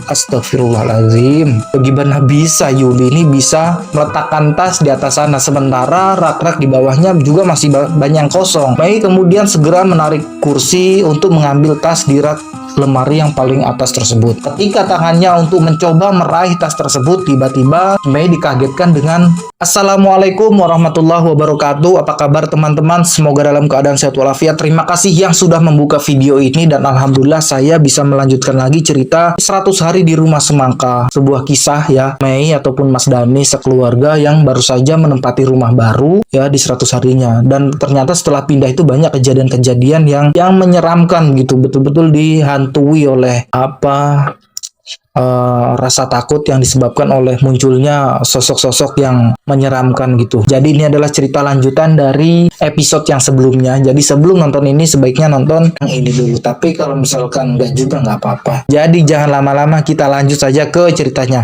Astagfirullahaladzim. Bagaimana bisa Yuli ini bisa meletakkan tas di atas sana, sementara rak-rak di bawahnya juga masih banyak yang kosong. Mei kemudian segera menarik kursi untuk mengambil tas di rak lemari yang paling atas tersebut. Ketika tangannya untuk mencoba meraih tas tersebut, tiba-tiba Mei dikagetkan dengan Assalamualaikum warahmatullahi wabarakatuh. Apa kabar teman-teman? Semoga dalam keadaan sehat walafiat. Terima kasih yang sudah membuka video ini, dan alhamdulillah saya bisa melanjutkan lagi cerita 100 hari di rumah semangka. Sebuah kisah ya, Mei ataupun Mas Dani sekeluarga yang baru saja menempati rumah baru ya di 100 harinya. Dan ternyata setelah pindah itu banyak kejadian-kejadian yang menyeramkan gitu, betul-betul dihantui oleh rasa takut yang disebabkan oleh munculnya sosok-sosok yang menyeramkan gitu. Jadi ini adalah cerita lanjutan dari episode yang sebelumnya. Jadi sebelum nonton ini sebaiknya nonton yang ini dulu. Tapi kalau misalkan nggak juga nggak apa-apa. Jadi jangan lama-lama, kita lanjut saja ke ceritanya.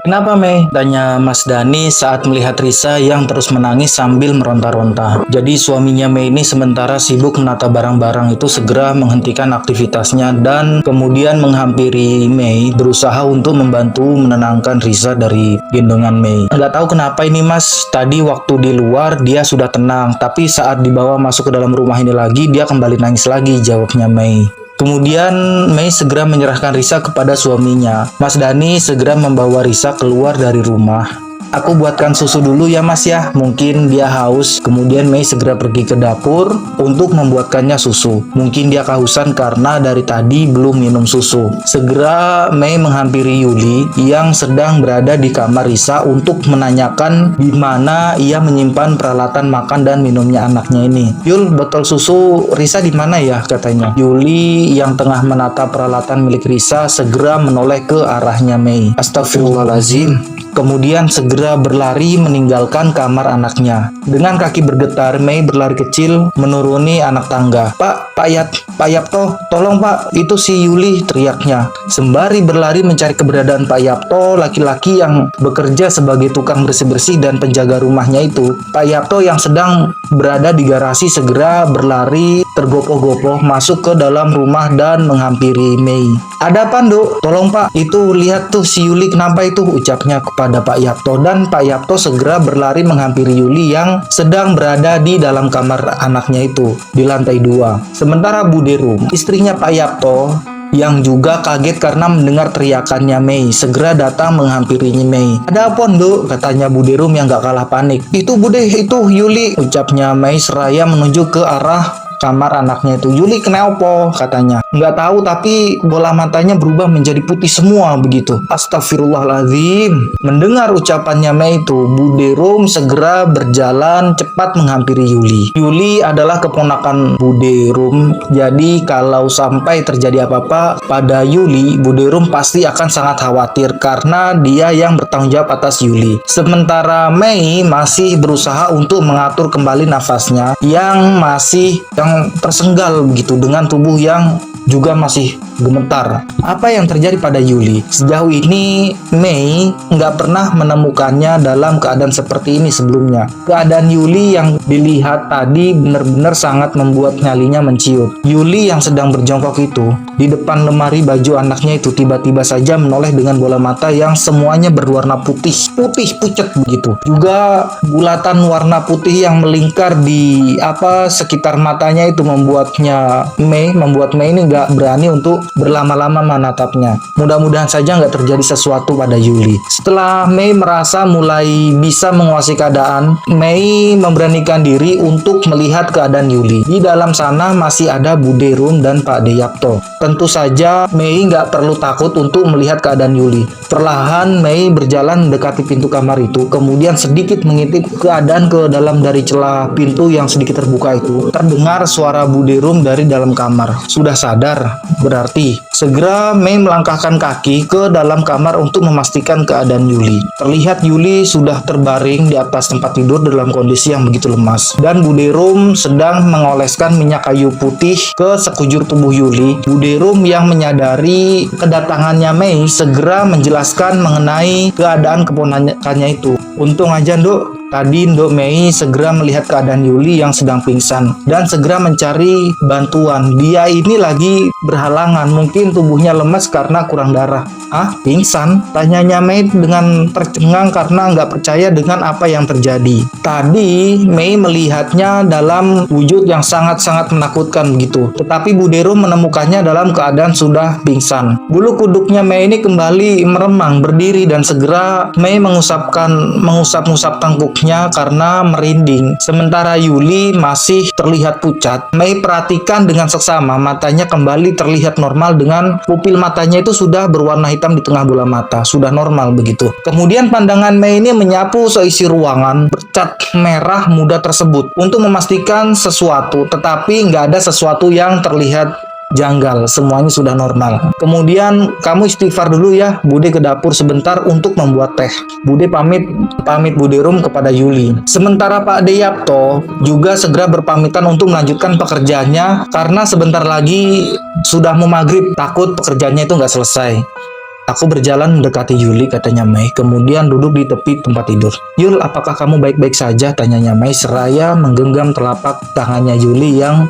Kenapa Mei? Tanya Mas Dani saat melihat Risa yang terus menangis sambil meronta-ronta. Jadi suaminya Mei ini sementara sibuk menata barang-barang itu segera menghentikan aktivitasnya dan kemudian menghampiri Mei berusaha untuk membantu menenangkan Risa dari gendongan Mei. Nggak tahu kenapa ini Mas, tadi waktu di luar dia sudah tenang, tapi saat dibawa masuk ke dalam rumah ini lagi dia kembali nangis lagi, jawabnya Mei. Kemudian Mei segera menyerahkan Risa kepada suaminya. Mas Dani segera membawa Risa keluar dari rumah. Aku buatkan susu dulu ya Mas ya, mungkin dia haus. Kemudian Mei segera pergi ke dapur untuk membuatkannya susu. Mungkin dia kehausan karena dari tadi belum minum susu. Segera Mei menghampiri Yuli yang sedang berada di kamar Risa untuk menanyakan di mana ia menyimpan peralatan makan dan minumnya anaknya ini. Yul, botol susu Risa di mana ya? Katanya. Yuli yang tengah menata peralatan milik Risa segera menoleh ke arahnya Mei. Astagfirullahaladzim. Kemudian segera berlari meninggalkan kamar anaknya. Dengan kaki bergetar, Mei berlari kecil menuruni anak tangga. Pak Yapto, tolong Pak, itu si Yuli, teriaknya. Sembari berlari mencari keberadaan Pak Yapto, laki-laki yang bekerja sebagai tukang bersih-bersih dan penjaga rumahnya itu. Pak Yapto yang sedang berada di garasi segera berlari tergopoh-gopoh masuk ke dalam rumah dan menghampiri Mei. Ada apa, Nduk? Tolong Pak, itu lihat tuh si Yuli kenapa itu, ucapnya kepada Pak Yapto, dan Pak Yapto segera berlari menghampiri Yuli yang sedang berada di dalam kamar anaknya itu di lantai 2. Sementara Bude Rum, istrinya Pak Yapto, yang juga kaget karena mendengar teriakannya Mei, segera datang menghampirinya Mei. Ada apa Nduk? Katanya Bude Rum yang gak kalah panik. Itu Bude, itu Yuli, ucapnya Mei seraya menuju ke arah kamar anaknya itu. Yuli kenapa? Katanya. Nggak tahu, tapi bola matanya berubah menjadi putih semua begitu. Astagfirullahaladzim. Mendengar ucapannya Mei itu, Bude Rum segera berjalan cepat menghampiri Yuli. Yuli adalah keponakan Bude Rum. Jadi kalau sampai terjadi apa-apa pada Yuli, Bude Rum pasti akan sangat khawatir karena dia yang bertanggung jawab atas Yuli. Sementara Mei masih berusaha untuk mengatur kembali nafasnya yang tersenggal begitu dengan tubuh yang juga masih gemetar. Apa yang terjadi pada Yuli? Sejauh ini Mei nggak pernah menemukannya dalam keadaan seperti ini sebelumnya. Keadaan Yuli yang dilihat tadi benar-benar sangat membuat nyalinya menciut. Yuli yang sedang berjongkok itu di depan lemari baju anaknya itu tiba-tiba saja menoleh dengan bola mata yang semuanya berwarna putih pucat begitu. Juga bulatan warna putih yang melingkar di sekitar matanya itu membuat Mei ini nggak berani untuk berlama-lama menatapnya. Mudah-mudahan saja nggak terjadi sesuatu pada Yuli. Setelah Mei merasa mulai bisa menguasai keadaan, Mei memberanikan diri untuk melihat keadaan Yuli. Di dalam sana masih ada Bude Rum dan Pak De Yapto. Tentu saja Mei nggak perlu takut untuk melihat keadaan Yuli. Perlahan Mei berjalan mendekati pintu kamar itu, kemudian sedikit mengintip keadaan ke dalam. Dari celah pintu yang sedikit terbuka itu terdengar suara Bude Rum dari dalam kamar. Sudah sadar berarti. Segera Mei melangkahkan kaki ke dalam kamar untuk memastikan keadaan Yuli. Terlihat Yuli sudah terbaring di atas tempat tidur dalam kondisi yang begitu lemas, dan Bude Rum sedang mengoleskan minyak kayu putih ke sekujur tubuh Yuli. Bude Rum yang menyadari kedatangannya Mei segera menjelaskan mengenai keadaan keponakannya itu. Untung aja Nduk, Tadi Ndok Mei segera melihat keadaan Yuli yang sedang pingsan dan segera mencari bantuan. Dia ini lagi berhalangan, mungkin tubuhnya lemas karena kurang darah. Ah, pingsan? Tanyanya Mei dengan tercengang karena nggak percaya dengan apa yang terjadi. Tadi Mei melihatnya dalam wujud yang sangat-sangat menakutkan begitu. Tetapi Bu Dero menemukannya dalam keadaan sudah pingsan. Bulu kuduknya Mei ini kembali meremang, berdiri dan segera Mei mengusap-ngusap tengkuknya karena merinding. Sementara Yuli masih terlihat pucat. Mei perhatikan dengan seksama, matanya kembali terlihat normal dengan pupil matanya itu sudah berwarna hitam di tengah bola mata, sudah normal begitu. Kemudian pandangan Mei ini menyapu seisi ruangan bercat merah muda tersebut untuk memastikan sesuatu, tetapi nggak ada sesuatu yang terlihat janggal, semuanya sudah normal. Kemudian kamu istighfar dulu ya, Bude ke dapur sebentar untuk membuat teh. Bude pamit Bude Rum kepada Yuli. Sementara Pak Deyapto juga segera berpamitan untuk melanjutkan pekerjaannya karena sebentar lagi sudah mau maghrib, takut pekerjaannya itu nggak selesai. Aku berjalan mendekati Yuli, katanya Mei, kemudian duduk di tepi tempat tidur. Yul, apakah kamu baik-baik saja? Tanyanya Mei seraya menggenggam telapak tangannya Yuli yang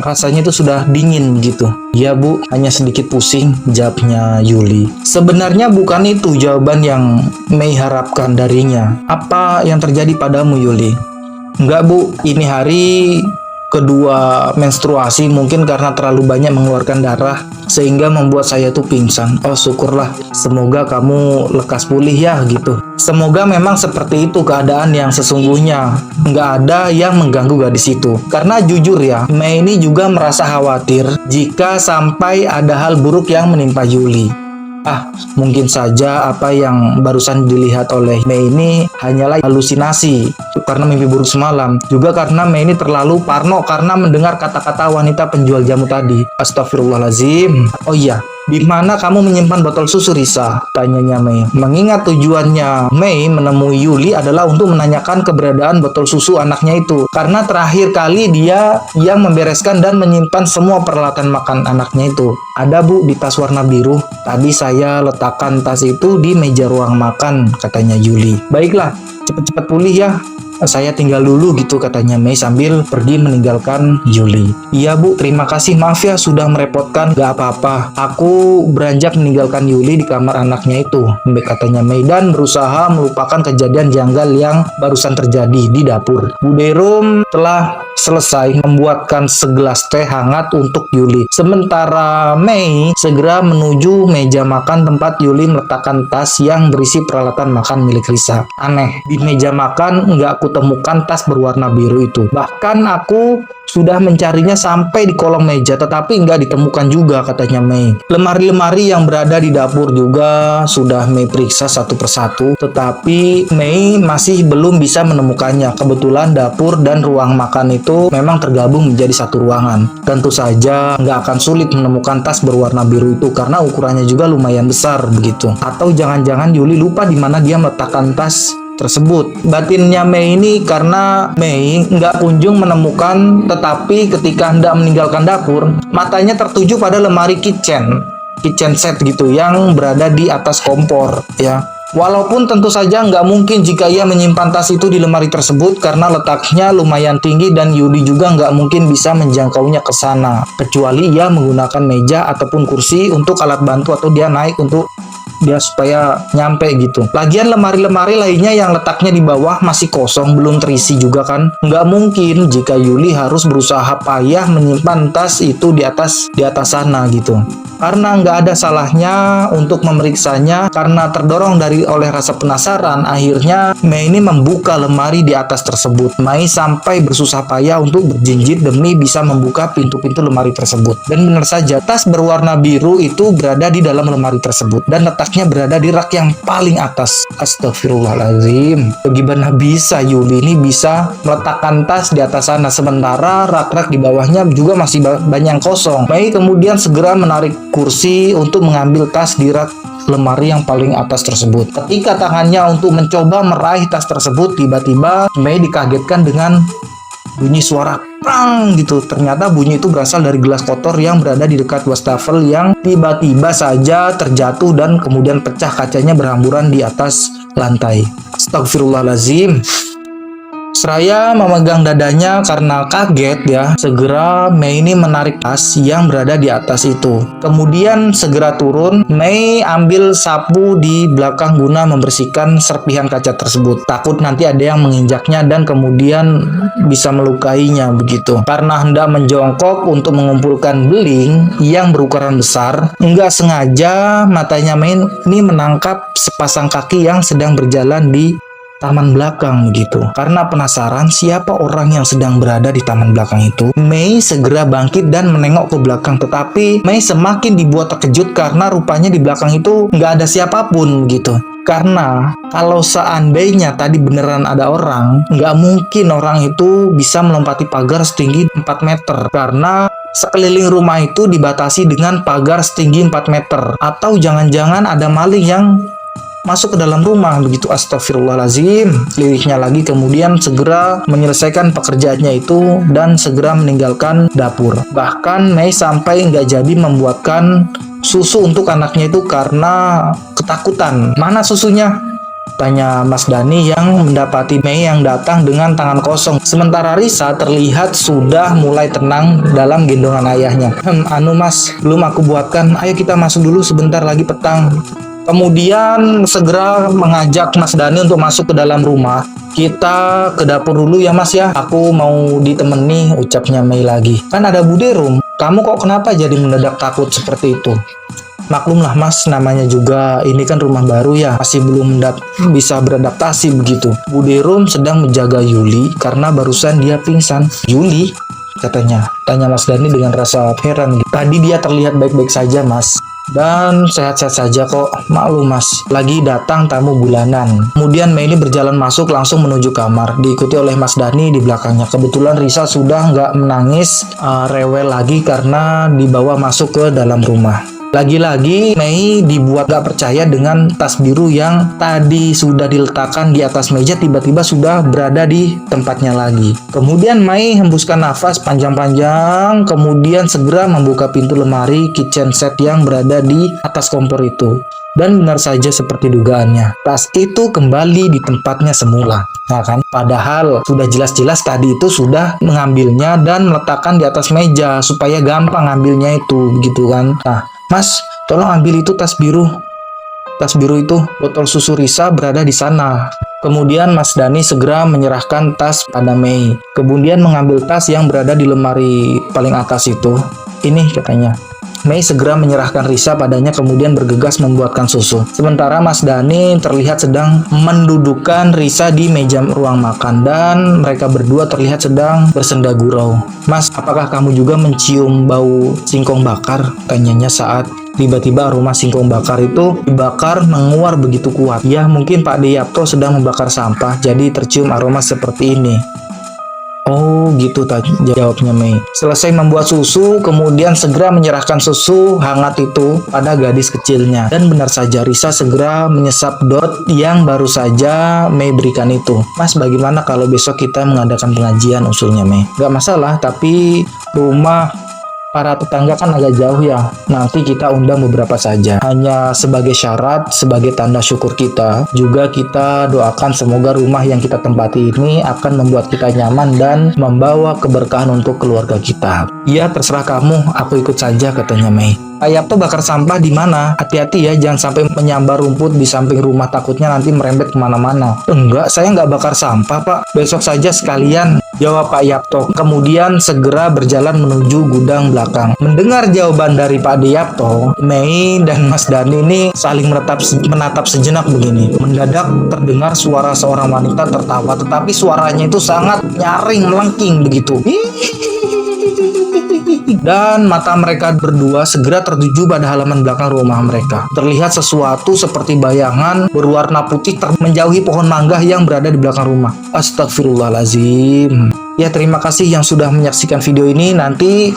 rasanya itu sudah dingin gitu. Ya Bu, hanya sedikit pusing, jawabnya Yuli. Sebenarnya bukan itu jawaban yang Mei harapkan darinya. Apa yang terjadi padamu Yuli? Enggak Bu, ini hari kedua menstruasi, mungkin karena terlalu banyak mengeluarkan darah sehingga membuat saya tuh pingsan. Oh syukurlah, semoga kamu lekas pulih ya gitu. Semoga memang seperti itu keadaan yang sesungguhnya, nggak ada yang mengganggu gadis itu. Karena jujur ya, Mei ini juga merasa khawatir jika sampai ada hal buruk yang menimpa Yuli. Ah, mungkin saja apa yang barusan dilihat oleh Mei ini hanyalah halusinasi karena mimpi buruk semalam. Juga karena Mei ini terlalu parno karena mendengar kata-kata wanita penjual jamu tadi. Astagfirullahaladzim. Oh iya, di mana kamu menyimpan botol susu Risa? Tanyanya Mei. Mengingat tujuannya Mei menemui Yuli adalah untuk menanyakan keberadaan botol susu anaknya itu. Karena terakhir kali dia yang membereskan dan menyimpan semua peralatan makan anaknya itu. Ada Bu, di tas warna biru. Tadi saya letakkan tas itu di meja ruang makan, katanya Yuli. Baiklah, cepat-cepat pulih ya. Saya tinggal dulu gitu, katanya Mei sambil pergi meninggalkan Yuli. Iya Bu, terima kasih, maaf ya sudah merepotkan. Gak apa-apa, aku beranjak meninggalkan Yuli di kamar anaknya itu, katanya Mei, dan berusaha melupakan kejadian janggal yang barusan terjadi di dapur. Bude Rum telah selesai membuatkan segelas teh hangat untuk Yuli. Sementara Mei segera menuju meja makan tempat Yuli meletakkan tas yang berisi peralatan makan milik Risa. Aneh, di meja makan nggak aku temukan tas berwarna biru itu. Bahkan aku sudah mencarinya sampai di kolong meja, tetapi nggak ditemukan juga, katanya Mei. Lemari-lemari yang berada di dapur juga sudah Mei periksa satu persatu, tetapi Mei masih belum bisa menemukannya. Kebetulan dapur dan ruang makan itu memang tergabung menjadi satu ruangan. Tentu saja nggak akan sulit menemukan tas berwarna biru itu karena ukurannya juga lumayan besar begitu. Atau jangan-jangan Yuli lupa di mana dia meletakkan tas tersebut. Batinnya Mei ini karena Mei nggak kunjung menemukan, tetapi ketika hendak meninggalkan dapur, matanya tertuju pada lemari kitchen set gitu yang berada di atas kompor ya. Walaupun tentu saja nggak mungkin jika ia menyimpan tas itu di lemari tersebut karena letaknya lumayan tinggi dan Yuli juga nggak mungkin bisa menjangkaunya ke sana, kecuali ia menggunakan meja ataupun kursi untuk alat bantu atau dia naik untuk dia supaya nyampe gitu. Lagian lemari-lemari lainnya yang letaknya di bawah masih kosong, belum terisi juga kan. Nggak mungkin jika Yuli harus berusaha payah menyimpan tas itu di atas sana gitu. Karena nggak ada salahnya untuk memeriksanya, karena terdorong oleh rasa penasaran, akhirnya Mei ini membuka lemari di atas tersebut. Mei sampai bersusah payah untuk berjinjit demi bisa membuka pintu-pintu lemari tersebut. Dan benar saja, tas berwarna biru itu berada di dalam lemari tersebut dan letaknya berada di rak yang paling atas. Astagfirullahaladzim. Bagaimana bisa Yuli ini bisa meletakkan tas di atas sana, sementara rak-rak di bawahnya juga masih banyak yang kosong. Mei kemudian segera menarik kursi untuk mengambil tas di rak lemari yang paling atas tersebut. Ketika tangannya untuk mencoba meraih tas tersebut, tiba-tiba Mei dikagetkan dengan bunyi suara prang gitu. Ternyata bunyi itu berasal dari gelas kotor yang berada di dekat wastafel yang tiba-tiba saja terjatuh dan kemudian pecah, kacanya berhamburan di atas lantai. Astagfirullahaladzim. Seraya memegang dadanya karena kaget ya, segera Mei ini menarik tas yang berada di atas itu. Kemudian segera turun, Mei ambil sapu di belakang guna membersihkan serpihan kaca tersebut. Takut nanti ada yang menginjaknya dan kemudian bisa melukainya begitu. Karena hendak menjongkok untuk mengumpulkan beling yang berukuran besar, nggak sengaja matanya Mei ini menangkap sepasang kaki yang sedang berjalan di taman belakang begitu. Karena penasaran siapa orang yang sedang berada di taman belakang itu, Mei segera bangkit dan menengok ke belakang. Tetapi Mei semakin dibuat terkejut karena rupanya di belakang itu nggak ada siapapun gitu. Karena kalau seandainya tadi beneran ada orang, nggak mungkin orang itu bisa melompati pagar setinggi 4 meter. Karena sekeliling rumah itu dibatasi dengan pagar setinggi 4 meter. Atau jangan-jangan ada maling yang masuk ke dalam rumah begitu. Astagfirullahaladzim, lirihnya lagi. Kemudian segera menyelesaikan pekerjaannya itu dan segera meninggalkan dapur. Bahkan Mei sampai nggak jadi membuatkan susu untuk anaknya itu karena ketakutan. Mana susunya? Tanya Mas Dani yang mendapati Mei yang datang dengan tangan kosong. Sementara Risa terlihat sudah mulai tenang dalam gendongan ayahnya. Anu mas, belum aku buatkan. Ayo kita masuk dulu, sebentar lagi petang. Kemudian segera mengajak Mas Dani untuk masuk ke dalam rumah. Kita ke dapur dulu ya mas ya, aku mau ditemani, ucapnya Mei lagi. Kan ada Bude Rum, kamu kok kenapa jadi mendadak takut seperti itu? Maklumlah mas, namanya juga ini kan rumah baru ya, masih belum bisa beradaptasi begitu. Bude Rum sedang menjaga Yuli karena barusan dia pingsan. Yuli? Katanya, tanya Mas Dani dengan rasa heran. Tadi dia terlihat baik-baik saja mas. Dan sehat-sehat saja kok, maklum mas, lagi datang tamu bulanan. Kemudian Mei ini berjalan masuk langsung menuju kamar, diikuti oleh Mas Dani di belakangnya. Kebetulan Risa sudah nggak menangis rewel lagi karena dibawa masuk ke dalam rumah. Lagi-lagi Mei dibuat gak percaya dengan tas biru yang tadi sudah diletakkan di atas meja tiba-tiba sudah berada di tempatnya lagi. Kemudian Mei hembuskan nafas panjang-panjang, kemudian segera membuka pintu lemari kitchen set yang berada di atas kompor itu. Dan benar saja seperti dugaannya, tas itu kembali di tempatnya semula. Nah kan, padahal sudah jelas-jelas tadi itu sudah mengambilnya dan meletakkan di atas meja supaya gampang ngambilnya itu, begitu kan. Nah, mas, tolong ambil itu tas biru. Tas biru itu, botol susu Risa berada di sana. Kemudian Mas Dani segera menyerahkan tas pada Mei. Kemudian mengambil tas yang berada di lemari paling atas itu. Ini katanya. Mei segera menyerahkan Risa padanya kemudian bergegas membuatkan susu. Sementara Mas Dani terlihat sedang mendudukkan Risa di meja ruang makan dan mereka berdua terlihat sedang bersenda gurau. Mas, apakah kamu juga mencium bau singkong bakar? Tanyanya saat tiba-tiba aroma singkong bakar itu dibakar menguar begitu kuat. Ya, mungkin Pak Deyapto sedang membakar sampah jadi tercium aroma seperti ini. Oh gitu jawabnya Mei. Selesai membuat susu, kemudian segera menyerahkan susu hangat itu pada gadis kecilnya. Dan benar saja Risa segera menyesap dot yang baru saja Mei berikan itu. Mas, bagaimana kalau besok kita mengadakan pengajian, usulnya Mei. Gak masalah, tapi rumah para tetangga kan agak jauh ya. Nanti kita undang beberapa saja. Hanya sebagai syarat, sebagai tanda syukur kita. Juga kita doakan semoga rumah yang kita tempati ini akan membuat kita nyaman dan membawa keberkahan untuk keluarga kita. Ya, terserah kamu, aku ikut saja, katanya Mei. Pak Yapto bakar sampah di mana? Hati-hati ya, jangan sampai menyambar rumput di samping rumah, takutnya nanti merembet kemana-mana. Enggak, saya nggak bakar sampah pak, besok saja sekalian, jawab Pak Yapto. Kemudian segera berjalan menuju gudang belakang. Mendengar jawaban dari Pak Yapto, Mei dan Mas Dani ini saling menatap sejenak begini. Mendadak terdengar suara seorang wanita tertawa, tetapi suaranya itu sangat nyaring, melengking begitu. Dan mata mereka berdua segera tertuju pada halaman belakang rumah mereka. Terlihat sesuatu seperti bayangan berwarna putih menjauhi pohon mangga yang berada di belakang rumah. Astagfirullahaladzim. Ya, terima kasih yang sudah menyaksikan video ini. Nanti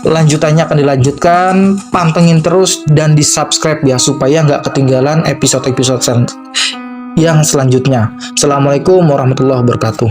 lanjutannya akan dilanjutkan. Pantengin terus dan di subscribe ya, supaya nggak ketinggalan episode-episode yang selanjutnya. Assalamualaikum warahmatullahi wabarakatuh.